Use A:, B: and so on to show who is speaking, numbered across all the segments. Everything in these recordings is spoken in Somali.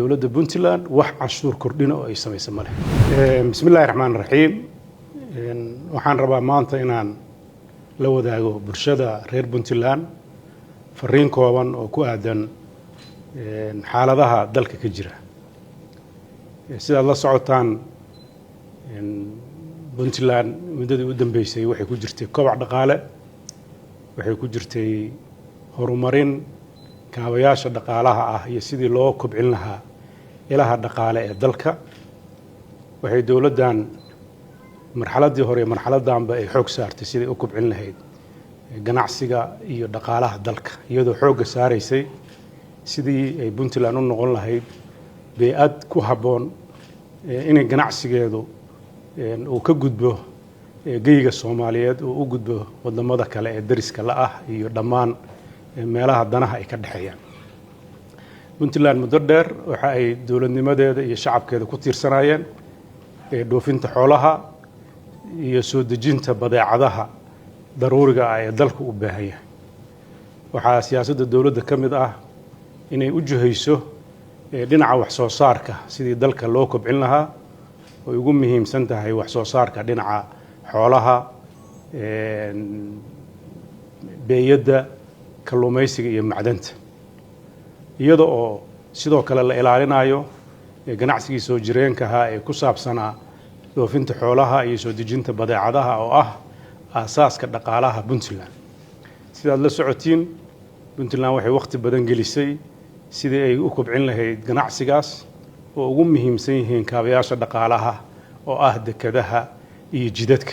A: dowladda Puntland wax canshuur kordhin oo ay sameeysan male. Bismillaahir Rahmaanir Rahiim. Waxaan rabaa maanta inaan la wadaago bulshada reer Puntland fariin kooban oo ku aadan xaaladaha dalka ka jira. Sida la socotaan Puntland muddadii u dambeysay waxay ku jirtay kobac dhaqaale, waxay ku jirtay horumarin kaabayaasha dhaqaalaha ah iyo sidii loo kobcin lahaa ilaha dhaqaale ee dalka. Waxay dowladdan marxaladii hore marxaladanba ay xoog saartay sidii u kobcin lahayd ganacsiga iyo dhaqaalaha dalka, iyadoo xoogga saaraysay sidii ay Puntland u noqon lahayd beecad ku habboon inay ganacsigeedu uu ka gudbo geyga Soomaaliyeed oo u gudbo wadamada kale ee dariska la ah iyo dhammaan meelaha danaha ay ka dhaxayaan. Puntland muddo dheer waxa ay dowladnimadeeda iyo shacabkeeda ku tiirsanayeen dhoofinta xoolaha iyo soo dejinta badeecadaha daruuriga ah ee dalku u baahan yahay. Waxaa siyaasadda dowladda ka mid ah inay u jihayso dhinaca wax soo saarka sidii dalka loo kobcin lahaa oo ugu muhiimsan tahay wax soo saarka dhinaca xoolaha, beeyada, kalluumaysiga iyo macdanta, iyada oo sidoo kale la ilaalinayo ganacsigii soo jireenka ahaa ee ku saabsanaa dhoofinta xoolaha iyo soo dejinta badeecadaha oo ah aasaaska dhaqaalaha Puntland. Sidaad la socotiin, Puntland waxay waqti badan gelisay sidii ay u kobcin lahayd ganacsigaas oo ugu muhiimsan yihiin kaabayaasha dhaqaalaha oo ah dekedaha iyo jidadka.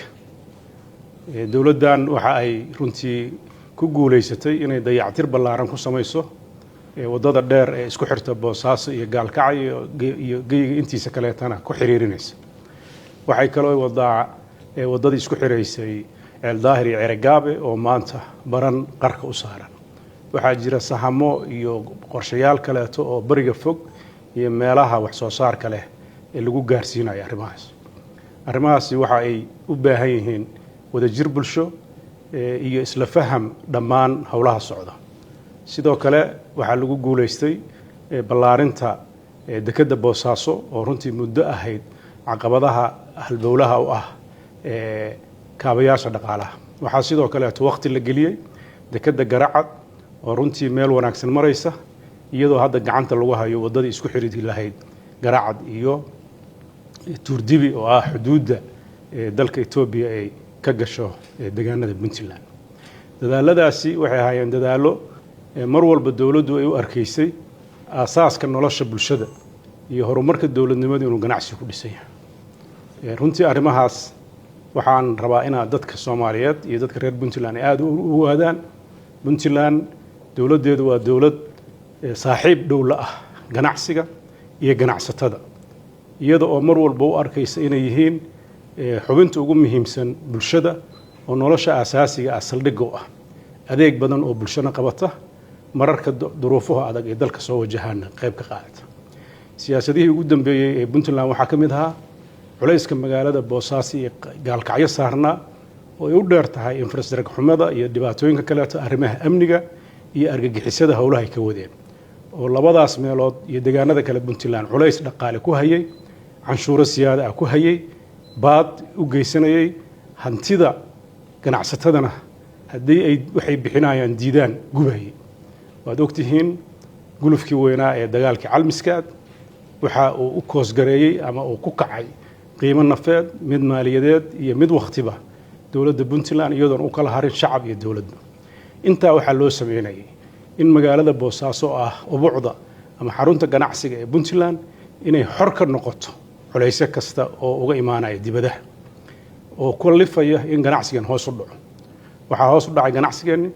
A: Dowladdan waxa ay runtii ku guuleysatay inay dayactir ballaaran ku samayso wadada dheer ee isku xirta Boosaaso iyo Gaalkacyo iyo geyga intiisa kaleetana ku xiriirinaysa. Waxay kaloo wadadii isku xiraysay Eeldaahir iyo Cerigaabe oo maanta baran qarka u saaran. Waxaa jira sahamo iyo qorshayaal kaleeto oo bariga fog iyo meelaha wax soo saarka leh ee lagu gaarsiinayo arrimahaas. Arrimahaasi waxa ay u baahan yihiin wadajir bulsho iyo isla faham dhammaan howlaha socda. Sidoo kale waxaa lagu guuleystay ballaarinta dekedda Boosaaso oo runtii muddo ahayd caqabadaha halbowlaha u ah kaabayaasha dhaqaalaha. Waxaa sidoo kale waqti la geliyay dekedda Garacad oo runtii meel wanaagsan maraysa, iyadoo hadda gacanta lagu hayo wadadii isku xiridi lahayd Garacad iyo Tuurdibi oo ah xuduudda dalka Itoobiya ay ka gasho deegaanada Puntland. Dadaaladaasi waxay ahaayeen dadaalo mar walba dowladdu ay u arkaysay aasaaska nolosha bulshada iyo horumarka dowladnimada inuu ganacsi ku dhisan yahay. Runtii arrimahaas waxaan rabaa inaad dadka Soomaaliyeed iyo dadka reer Puntland aad u ogaadaan. Puntland dowladdeedu waa dowlad saaxiib dhow la ah ganacsiga iyo ganacsatada, iyada oo mar walba u arkaysa inay yihiin xubinta ugu muhiimsan bulshada oo nolosha aasaasiga ah saldhig u ah adeeg badan oo bulshada qabata mararka duruufaha adag ee dalka soo wajahana qayb ka qaadata. Siyaasadihii ugu dambeeyay ee Puntland waxaa ka mid ahaa culayska magaalada Boosaaso iyo Gaalkacyo saarnaa oo ay u dheer tahay infrastructure xumada iyo dhibaatooyinka kaleeto arrimaha amniga iyo argagixisada howlaha ay ka wadeen oo labadaas meelood iyo deegaanada kale Puntland culays dhaqaale ku hayay, canshuuro siyaada ah ku hayay, baad u geysanayay, hantida ganacsatadana haddii ay waxay bixinayaan diidaan gubayay. waad ogtihiin gulufkii weynaa ee dagaalkii Calmiskaad waxa uu u koosgareeyay ama uu ku kacay qiimo nafeed, mid maaliyadeed iyo mid waqtiba dowladda Puntland iyadoon u kala harin shacab iyo dowladda. Intaa waxaa loo sameeyay in magaalada Boosaaso ah ubuucda ama xarunta ganacsiga ee Puntland inay xor ka noqoto culays kasta oo uga imaanaya dibadaha oo kulifaya in ganacsigan hoos u dhaco. Waxaa hoos u dhacay ganacsigeeni,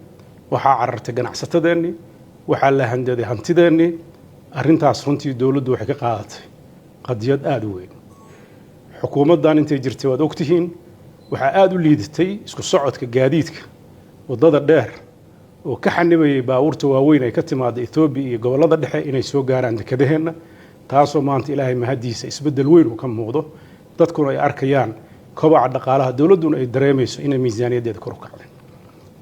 A: waxaa carartay ganacsatadeeni, waxaa la handaday hantideeni. Arrintaas runtii dowladdu waxay ka qaadatay qadiyad aad u weyn. Xukuumaddan intay jirtay waad ogtihiin waxaa aad u liidatay isku socodka gaadiidka wadada dheer oo ka xanibayay baabuurta waaweyn ay ka timaada Itoobiya iyo gobollada dhexe inay soo gaaraan dekedaheena, taasoo maanta Ilaahay mahadiisa isbedel weyn uu ka muuqdo, dadkuna ay arkayaan kobaca dhaqaalaha, dowladduna ay dareemayso inay miisaaniyaddeeda kor u kacday.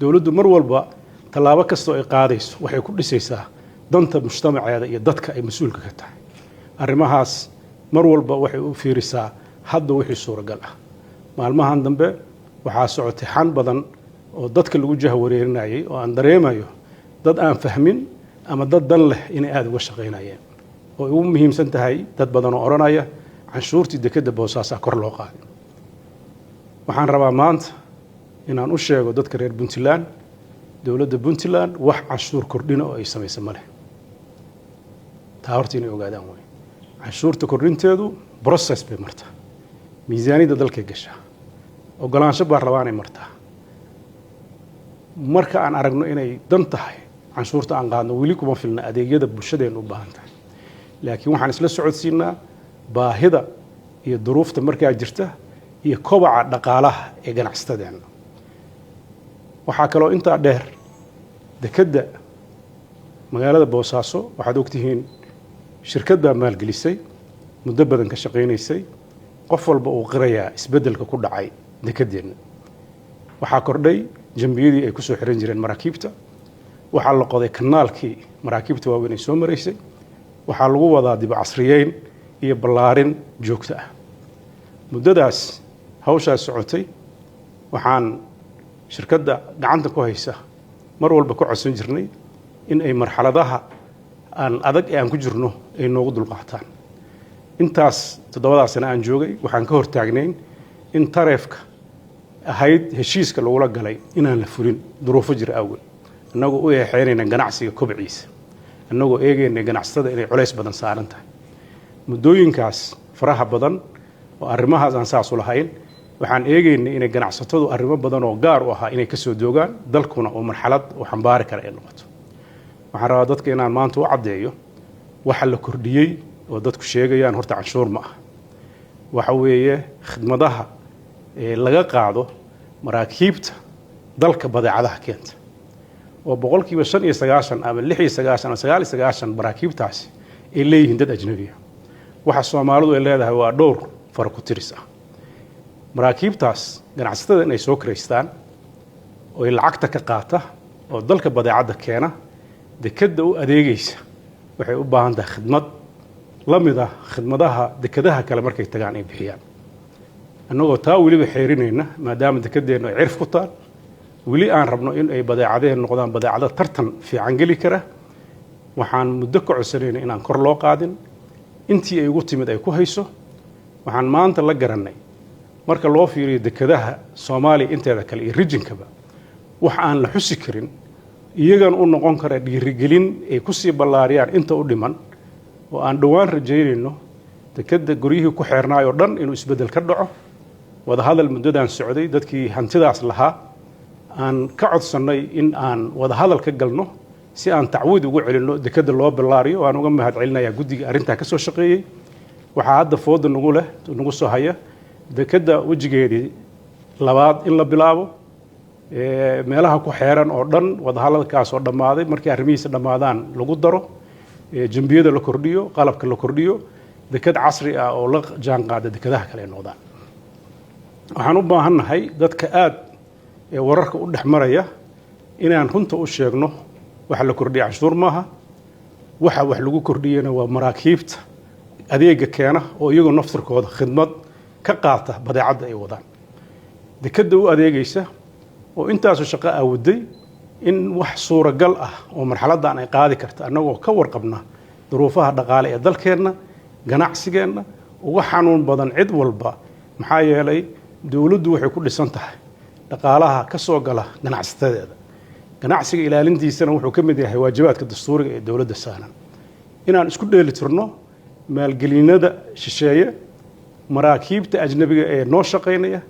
A: Dowladdu mar walba tallaabo kasta oo ay qaadayso waxay ku dhisaysaa danta mujtamaceeda iyo dadka ay mas'uulka ka tahay. arrimahaas mar walba waxay u fiirisaa hadda wixii suuragal ah. maalmahan dambe waxaa socotay xan badan oo dadka lagu jahwareerinayay oo aan dareemayo dad aan fahmin ama dad dan leh inay aada uga shaqaynayeen oo ugu muhiimsan tahay dad badan oo odhanaya canshuurtii dekedda boosaasaa kor loo qaaday. waxaan rabaa maanta inaan u sheego dadka reer Puntland, dowladda Puntland wax canshuur kordhina oo ay samayso ma leh. taa horta inay ogaadaan way. canshuurta kordhinteedu process bay martaa, miisaaniyadda dalkay gashaa, ogolaansho baarlamaanay martaa. marka aan aragno inay dan tahay canshuurta aan qaadno weli kuma filna adeegyada bulshadeenu u baahan tahay, laakiin waxaan isla socodsiinaa baahida iyo duruufta markaa jirta iyo kobaca dhaqaalaha ee ganacsatadeenna. waxaa kaloo intaa dheer dekedda magaalada Boosaaso waxaad ogtihiin shirkad baa maalgelisay muddo badan ka shaqaynaysay, qof walba uu qirayaa isbeddelka ku dhacay dekeddeena. waxaa kordhay jambiyadii ay ku soo xiran jireen maraakiibta, waxaa la qoday kanaalkii maraakiibta waaweyn ay soo maraysay, waxaa lagu wadaa dib casriyeyn iyo ballaarin joogto ah. muddadaas hawshaas socotay waxaan shirkadda gacanta ku haysa mar walba ku codsan jirnay in ay marxaladaha aan adag ee aan ku jirno ay noogu dulqaataan. intaas 7 sano aan joogay waxaan ka hortaagnayn in tareefka ahayd heshiiska lagula galay inaan la furin duruufo jira awgeed, annagoo u eexeynayna ganacsiga kobciisa, annagoo eegayna ganacsatada inay culays badan saaran tahay. muddooyinkaas faraha badan oo arrimahaas aan saas u lahayn waxaan eegaynay inay ganacsatadu arrimo badan oo gaar u ahaa inay ka soo doogaan dalkuna oo marxalad oo xambaari kara ay noqoto. waxaan rabaa dadka inaan maanta u caddeeyo waxa la kordhiyey oo dadku sheegayaan horta canshuur ma aha. waxa weeye khidmadaha laga qaado maraakiibta dalka badeecadaha keenta oo boqolkiiba 95 ama 96 ama 99 maraakiibtaasi ay leeyihiin dad ajnabi ah. waxa Soomaalidu ay leedahay waa dhowr far ku tiris ah. maraakiibtaas ganacsatada inay soo kireystaan oo ay lacagta ka qaata oo dalka badeecada keena dekedda u adeegaysa waxay u baahan tahay khidmad la mid ah khidmadaha dekedaha kale markay tagaan ay bixiyaan. annagoo taa weliba xeerinayna maadaama dekeddeenu ay cirf ku taal, weli aan rabno in ay badeecadeen noqdaan badeecado tartan fiican geli kara, waxaan muddo ka codsanayna inaan kor loo qaadin intii ay ugu timid ay ku hayso. waxaan maanta la garannay marka loo fiiriyo dekedaha Soomaaliya inteeda kale iyo rijinkaba wax aan la xusi karin iyagan u noqon kara dhiirigelin ay ku sii ballaariyaan inta u dhiman, oo aan dhowaan rajaynayno dekedda guryihii ku xeernaayoo dhan inuu isbeddel ka dhaco. wada hadal muddadan socday dadkii hantidaas lahaa aan ka codsannay in aan wada hadal ka galno si aan tacwiid ugu celinno dekedda loo ballaariyo. waan uga mahad celinayaa guddiga arrintaa ka soo shaqeeyey. waxaa hadda fooda nagu soo haya dekedda wejigeedii labaad in la bilaabo, meelaha ku xeeran oo dhan wada hadalkaas oo dhammaaday markii arrimihiisa dhammaadaan lagu daro, jambiyada la kordhiyo, qalabka la kordhiyo, deked casri ah oo la jaan qaada dekedaha kale ay noqdaan. waxaan u baahannahay dadka aad wararka u dhex maraya inaan runta u sheegno waxa la kordhiya canshuur maaha. waxa wax lagu kordhiyana waa maraakiibta adeega keena oo iyagoo naftirkooda khidmad ka qaata badeecadda ay wadaan. dekedda u adeegaysa oo intaasu shaqo awooday in wax suuragal ah oo marxaladdan ay qaadi karta annagoo ka warqabna duruufaha dhaqaale ee dalkeenna, ganacsigeenna uga xanuun badan cid walba. maxaa yeelay dowladdu waxay ku dhisan tahay dhaqaalaha ka soo gala ganacsatadeeda. ganacsiga ilaalintiisana wuxuu ka mid yahay waajibaadka dastuuriga ee dowladda saaran. inaan isku dheelitirno maalgelinada shisheeye, maraakiibta ajnabiga ee noo shaqaynaya,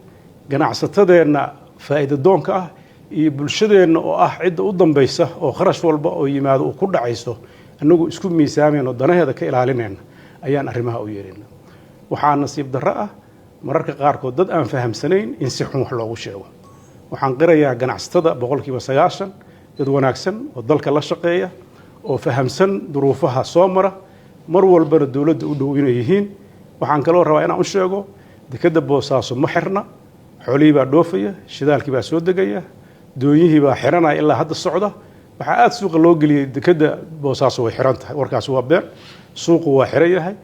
A: ganacsatadeenna faa'iido doonka ah iyo bulshadeenna oo ah cidda u dambaysa oo kharash walba oo yimaado uu ku dhacayso, annagu isku miisaamayno danaheeda ka ilaalinayna ayaan arrimaha u yeelina. waxaa nasiib darro ah mararka qaarkood dad aan fahamsanayn in si xun wax loogu sheego. waxaan qirayaa ganacsatada 90% dad wanaagsan oo dalka la shaqeeya oo fahamsan duruufaha soo mara, mar walbana dowladda u dhow inay yihiin. waxaan kaloo rabaa inaan u sheego dekedda Boosaaso ma xirna, xoolihii baa dhoofaya, shidaalkii baa soo degaya, doonyihii baa xiranaya ilaa hadda socda. waxaa aad suuqa loo geliyey dekedda Boosaaso way xiran tahay. warkaas waa been. suuqu waa xiran yahay,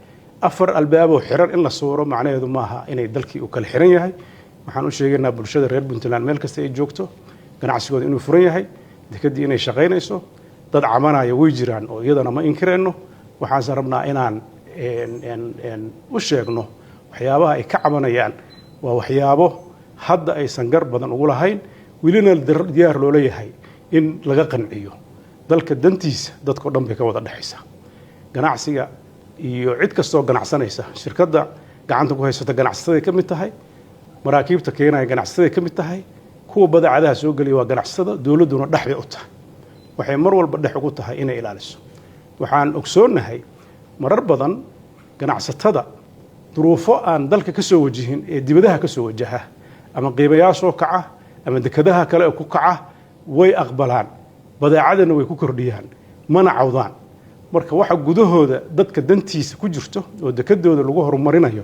A: afar albaabo xiran in la suuro macnaheedu maaha inay dalkii u kala xiran yahay. waxaan u sheegaynaa bulshada reer Puntland meel kasta ay joogto ganacsigooda inuu furan yahay, dekedii inay shaqaynayso, dad camanaya way jiraan oo iyadana ma inkirayno. waxaan rabnaa inaan u sheegno waxyaabaha ay ka cabanayaan waa waxyaabo hadda aysan gar badan ugu lahayn, welina diyaar loo leeyahay in laga qanciyo. dalka dantiisa dadkoo dhan bay ka wada dhaxaysaa. ganacsiga iyo cid kastoo ganacsanaysa, shirkadda gacanta ku haysata ganacsatada ka mid tahay, maraakiibta keenaya ganacsatada ka mid tahay, kuwa badeecadaha soo gelaya waa ganacsatada, dowladduna dhex bay u tahay. waxay mar walba dhex ugu tahay inay ilaaliso. waxaan ogsoonahay marar badan ganacsatada duruufo aan dalka ka soo wajihin ee dibadaha ka soo wajaha ama qiimayaashoo kaca ama dekadaha kale oo ku kaca way aqbalaan, badeecadana way ku kordhiyaan, mana cawdaan. marka waxa gudahooda dadka dantiisa ku jirto oo dekadooda lagu horumarinayo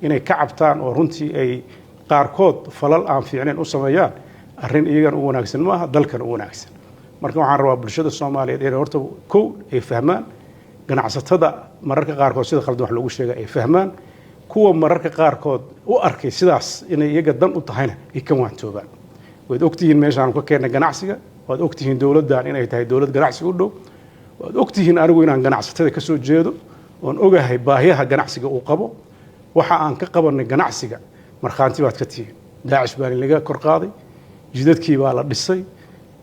A: inay ka cabtaan oo runtii ay qaarkood falal aan fiicnayn u sameeyaan, arrin iyagan u wanaagsan maaha, dalkan u wanaagsan. marka waxaan rabaa bulshada Soomaaliyeed inay horta kow ay fahmaan, ganacsatada mararka qaarkood sida khaldan wax lagu sheegay ay fahmaan, kuwa mararka qaarkood u arkay sidaas inay iyaga dan u tahayna ay ka waantoobaan. waad ogtihiin meeshaan ka keenay ganacsiga, waad ogtihiin dowladdan inay tahay dowlad ganacsi u dhow, waad ogtihiin anigu inaan ganacsatada ka soo jeedo oon ogahay baahiyaha ganacsiga uu qabo. waxa aan ka qabanay ganacsiga markhaanti baad ka tihiin. daacish baa laga kor qaaday, jidadkii baa la dhisay,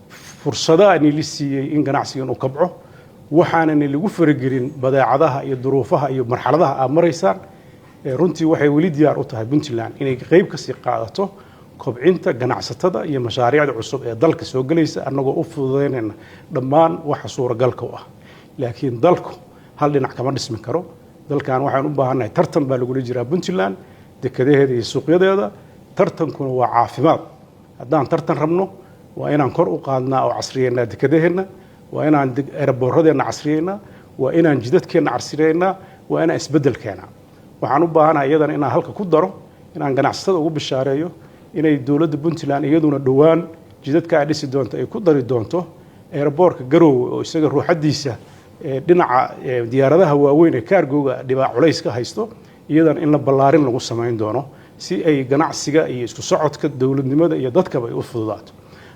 A: fursadaha la siiyey in ganacsigan uu kabco, waxaanan lagu faragelin badeecadaha iyo duruufaha iyo marxaladaha aad maraysaan. runtii waxay weli diyaar u tahay Puntland inay qayb ka sii qaadato kobcinta ganacsatada iyo mashaariicda cusub ee dalka soo galaysa, annagoo u fududeynayna dhammaan waxa suuragalka u ah. laakiin dalku hal dhinac kama dhismi karo. dalkan waxaan u baahannahay tartan baa lagula jiraa Puntland, dekadaheeda iyo suuqyadeeda. tartankuna waa caafimaad. haddaan tartan rabno waa inaan kor u qaadnaa oo casriyeynaa dekadaheena, waa inaan aeroboorradeena casriyeynaa, waa inaan jidadkeena casriyeynaa, waa inaan isbeddel keenaa. waxaan u baahanahay iyadana inaan halka ku daro, inaan ganacsatada ugu bishaareeyo inay dowladda Puntland iyaduna dhowaan jidadka ay dhisi doonto ay ku dari doonto aeroboorka Garowe oo isaga ruuxadiisa dhinaca diyaaradaha waaweyn ee kaargooga dhibaac culays ka haysto, iyadana in la ballaarin lagu samayn doono si ay ganacsiga iyo isku socodka dowladnimada iyo dadkaba ay u fududaato.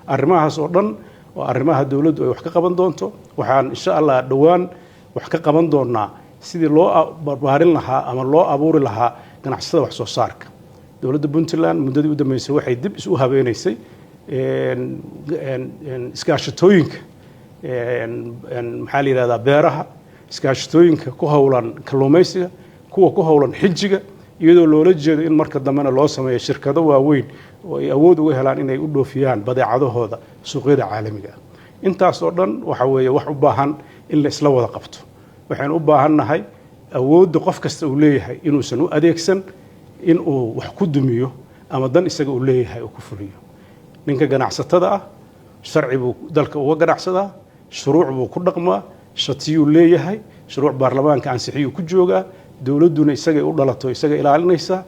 A: arrimahaas oo dhan waa arrimaha dowladdu ay wax ka qaban doonto. waxaan insha Allah dhowaan wax ka qaban doonaa sidii loo barbaarin lahaa ama loo abuuri lahaa ganacsatada wax soo saarka. dowladda Puntland muddadii u dambeysay waxay dib isu habeenaysay iskaashatooyinka maxaa la yidhahdaa beeraha, iskaashatooyinka ku howlan kalluumaysiga, kuwa ku howlan xijiga, iyadoo loola jeedo in marka dambena loo sameeyo shirkado waaweyn oo ay awood uga helaan inay u dhoofiyaan badeecadahooda suuqyada caalamiga ah. intaas oo dhan waxa weeye wax u baahan in la isla wada qabto. waxaan u baahannahay awoodda qof kasta uu leeyahay inuusan u adeegsan in uu wax ku dumiyo ama dan isaga uu leeyahay uu ku fuliyo. ninka ganacsatada ah sharci buu dalka uga ganacsadaa, shuruuc buu ku dhaqmaa, shatiyuu leeyahay, shuruuc baarlamaanka ansixiyuu ku joogaa, dowladduna isagay u dhalato isaga ilaalinaysaa.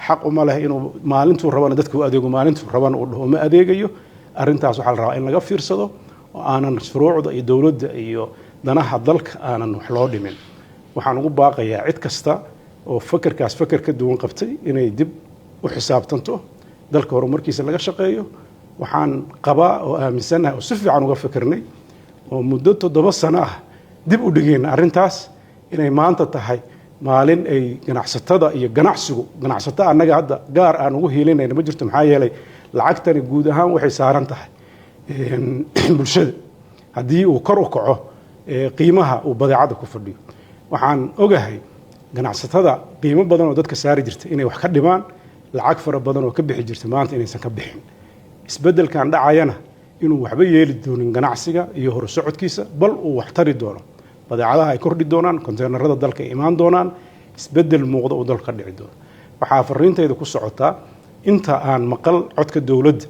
A: xaq uma leh inuu maalintuu rabana dadka u adeego, maalintuu rabana uu dhaho ma adeegayo. arrintaas waxaa la rabaa in laga fiirsado oo aanan shuruucda iyo dowladda iyo danaha dalka aanan wax loo dhimin. waxaan ugu baaqayaa cid kasta oo fakarkaas fakar ka duwan qabtay inay dib u xisaabtanto, dalka horumarkiisa laga shaqeeyo. waxaan qabaa oo aaminsanahay oo si fiican uga fikirnay oo muddo 7 sano ah dib u dhigayna arrintaas inay maanta tahay maalin ay ganacsatada iyo ganacsatada annaga hadda gaar aan ugu hiilinayna ma jirto. maxaa yeelay lacagtani guud ahaan waxay saaran tahay bulshada. haddii uu kor u kaco qiimaha uu badeecada ku fadhiyo, waxaan ogahay ganacsatada qiimo badan oo dadka saari jirta inay wax ka dhimaan, lacag fara badan oo ka bixi jirta maanta inaysan ka bixin. isbeddelkan dhacayana inuu waxba yeeli doonin ganacsiga iyo horusocodkiisa, bal uu wax tari doono. badeecadaha ay kordhi doonaan, konteenarada dalka ay imaan doonaan, isbeddel muuqda uu dalka ka dhici doono. waxaa fariintayda ku socotaa inta aan maqal codka dowladda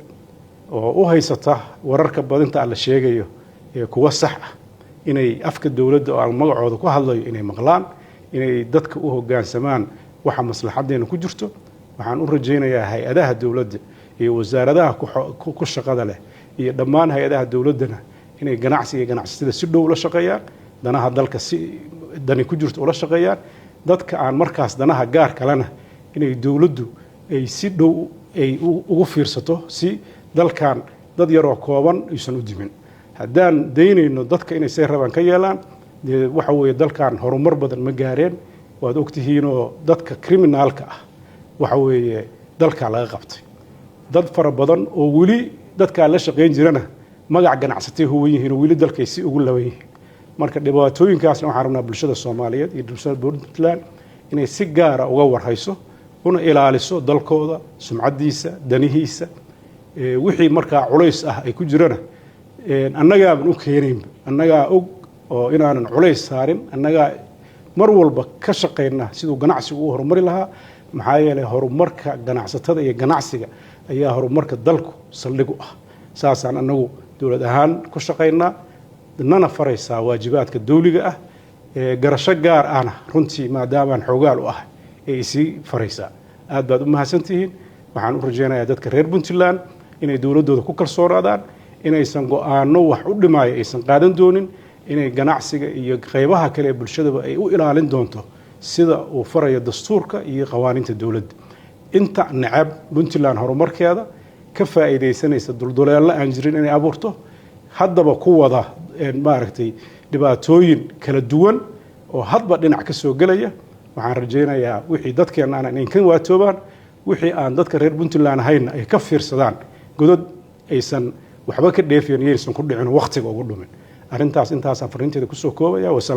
A: oo u haysata wararka badinta aan la sheegayo ee kuwa sax ah, inay afka dowladda oo aan magacooda ku hadlayo inay maqlaan, inay dadka u hoggaansamaan waxa maslaxadeena ku jirto. waxaan u rajaynayaa hay-adaha dowladda iyo wasaaradaha ku shaqada leh iyo dhammaan hay-adaha dowladdana inay ganacsiga iyo ganacsatada si dhow ula shaqeeyaan, danaha dalka si dani ku jirto ula shaqeeyaan, dadka aan markaas danaha gaar kalena inay dowladdu ay si dhow ay ugu fiirsato si dalkan dad yaroo kooban aysan u dimin haddaan daynayno dadka inay say rabaan ka yeelaan dee waxa weeye dalkan horumar badan ma gaareen waad ogtihiinoo dadka criminalka ah waxa weeye dalkaa laga qabtay dad fara badan oo weli dadkaa la shaqayn jirana magac ganacsatay huwan yihiin oo weli dalkay si ugu laban yihiin marka dhibaatooyinkaasna waxaan rabnaa bulshada Soomaaliyeed iyo bulshada Puntland inay si gaar ah uga warhayso una ilaaliso dalkooda sumcadiisa danihiisa wixii markaa culays ah ay ku jirana annaga baan u keenayn annaga og oo inaanan culays saarin annaga mar walba ka shaqeynaa sidoo ganacsigu u horumari lahaa maxaa yeelay horumarka ganacsatada iyo ganacsiga ayaa horumarka dalku saldhig u ah saasaan annagu dawlad ahaan ku shaqeynaa nana faraysaa waajibaadka dawliga ah garasho gaar ahna runtii maadaama xoogaal u ah ay si faraysaa aad baad u mahadsantihiin waxaan u rajaynayaa dadka reer Puntland inay dawladooda ku kalsoonaadaan inaysan go'aano wax u dhimaayo aysan qaadan doonin inay ganacsiga iyo qaybaha kale ee bulshada ay u ilaalin doonto sida uu farayo dastuurka iyo qawaaniinta dawladda inta nacab Puntland horumarkeeda ka faa'iideysanaysa dulduleelo aan jirin inay abuurto haddaba ku wada maaragtay dhibaatooyin kala duwan oo hadba dhinac ka soo galaya waxaan rajaynayaa wixii dadkeena aan kan waatoobaan wixii aan dadka reer Puntland ahayn ay ka fiirsadaan godad aysan waxba ka dheefeen yeelsan ku dhicin waqtiga ugu dhumin arrintaas intaas fariinteeda ku soo koobaya